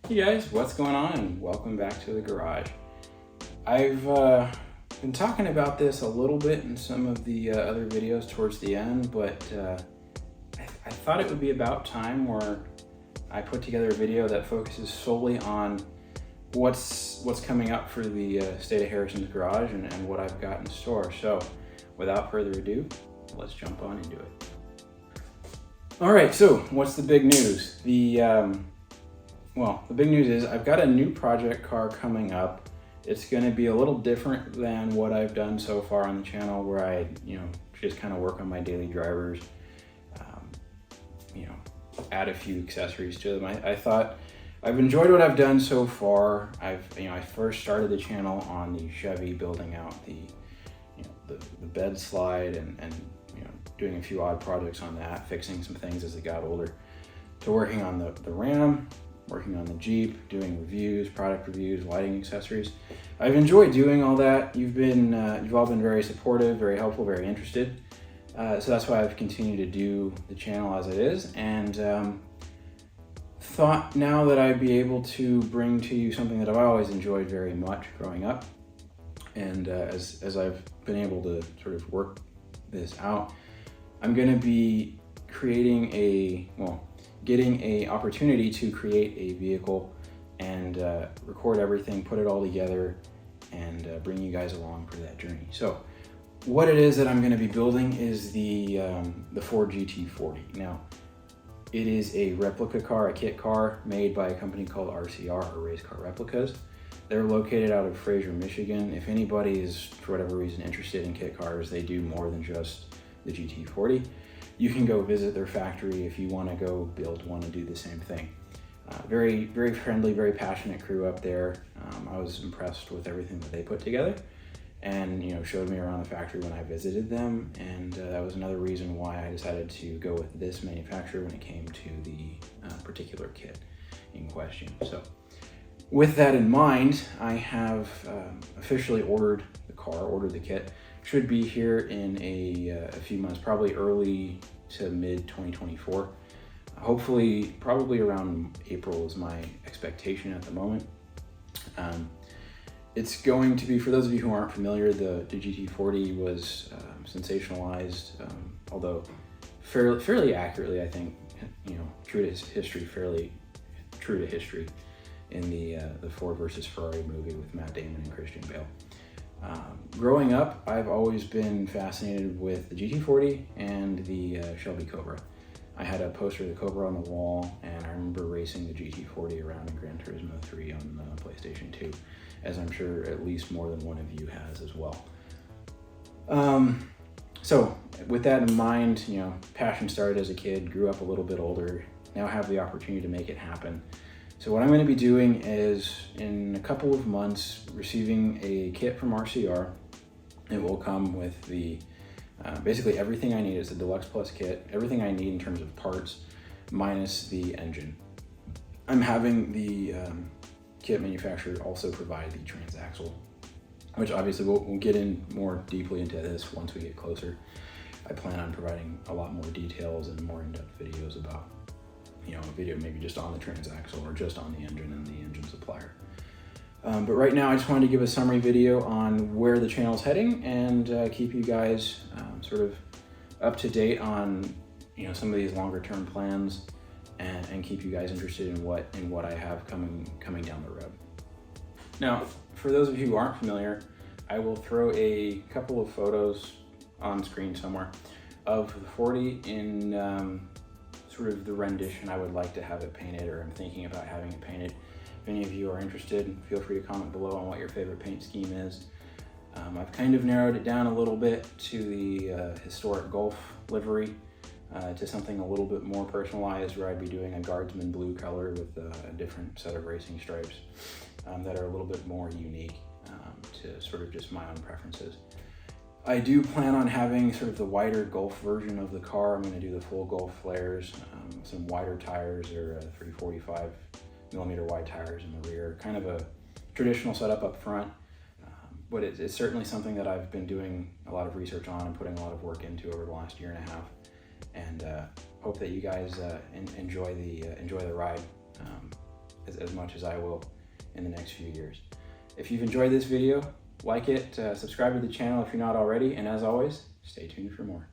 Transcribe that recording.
Hey guys, what's going on? Welcome back to the garage. I've been talking about this a little bit in some of the other videos towards the end, but I thought it would be about time where I put together a video that focuses solely on what's coming up for the state of Harrison's garage and what I've got in store. So without further ado, let's jump on into it. All right, so what's the big news? Well, the big news is I've got a new project car coming up. It's going to be a little different than what I've done so far on the channel, where I, just kind of work on my daily drivers, add a few accessories to them. I thought I've enjoyed what I've done so far. I first started the channel on the Chevy, building out the bed slide and doing a few odd projects on that, fixing some things as it got older, to working on the Ram, working on the Jeep, doing reviews, product reviews, lighting accessories. I've enjoyed doing all that. You've all been very supportive, very helpful, very interested. So that's why I've continued to do the channel as it is, and thought now that I'd be able to bring to you something that I've always enjoyed very much growing up. And as I've been able to sort of work this out, I'm gonna be getting a opportunity to create a vehicle and record everything, put it all together, and bring you guys along for that journey. So what it is that I'm going to be building is the Ford GT40. Now, it is a replica car, a kit car made by a company called RCR, or Race Car Replicas. They're located out of Fraser, Michigan. If anybody is, for whatever reason, interested in kit cars, they do more than just the GT40. You can go visit their factory if you want to go build one and do the same thing. Very, very friendly, very passionate crew up there. I was impressed with everything that they put together, and showed me around the factory when I visited them, and that was another reason why I decided to go with this manufacturer when it came to the particular kit in question. So with that in mind, I have officially ordered the kit. Should be here in a few months, probably early to mid 2024. Hopefully, probably around April is my expectation at the moment. It's going to be, for those of you who aren't familiar, the GT40 was sensationalized, although fairly accurately, I think, true to history in the Ford versus Ferrari movie with Matt Damon and Christian Bale. Growing up, I've always been fascinated with the GT40 and the Shelby Cobra. I had a poster of the Cobra on the wall, and I remember racing the GT40 around in Gran Turismo 3 on PlayStation 2, as I'm sure at least more than one of you has as well. So with that in mind, passion started as a kid, grew up a little bit older, now have the opportunity to make it happen. So what I'm going to be doing is, in a couple of months, receiving a kit from RCR. It will come with the basically everything I need. It's a Deluxe Plus kit, everything I need in terms of parts, minus the engine. I'm having the kit manufacturer also provide the transaxle, which obviously we'll get in more deeply into this once we get closer. I plan on providing a lot more details and more in-depth videos about a video maybe just on the transaxle or just on the engine and the engine supplier. But right now I just wanted to give a summary video on where the channel's heading and keep you guys sort of up to date on some of these longer term plans and keep you guys interested in what I have coming down the road. Now, for those of you who aren't familiar, I will throw a couple of photos on screen somewhere of the 40 in sort of the rendition I would like to have it painted, or I'm thinking about having it painted. If any of you are interested, feel free to comment below on what your favorite paint scheme is. I've kind of narrowed it down a little bit to the historic Gulf livery, to something a little bit more personalized, where I'd be doing a guardsman blue color with a different set of racing stripes that are a little bit more unique to sort of just my own preferences. I do plan on having sort of the wider Gulf version of the car. I'm going to do the full Gulf flares, some wider tires, or 345 millimeter wide tires in the rear, kind of a traditional setup up front. But it's certainly something that I've been doing a lot of research on and putting a lot of work into over the last year and a half, and hope that you guys enjoy the ride. as much as I will in the next few years. If you've enjoyed this video, like it, subscribe to the channel if you're not already, and as always, stay tuned for more.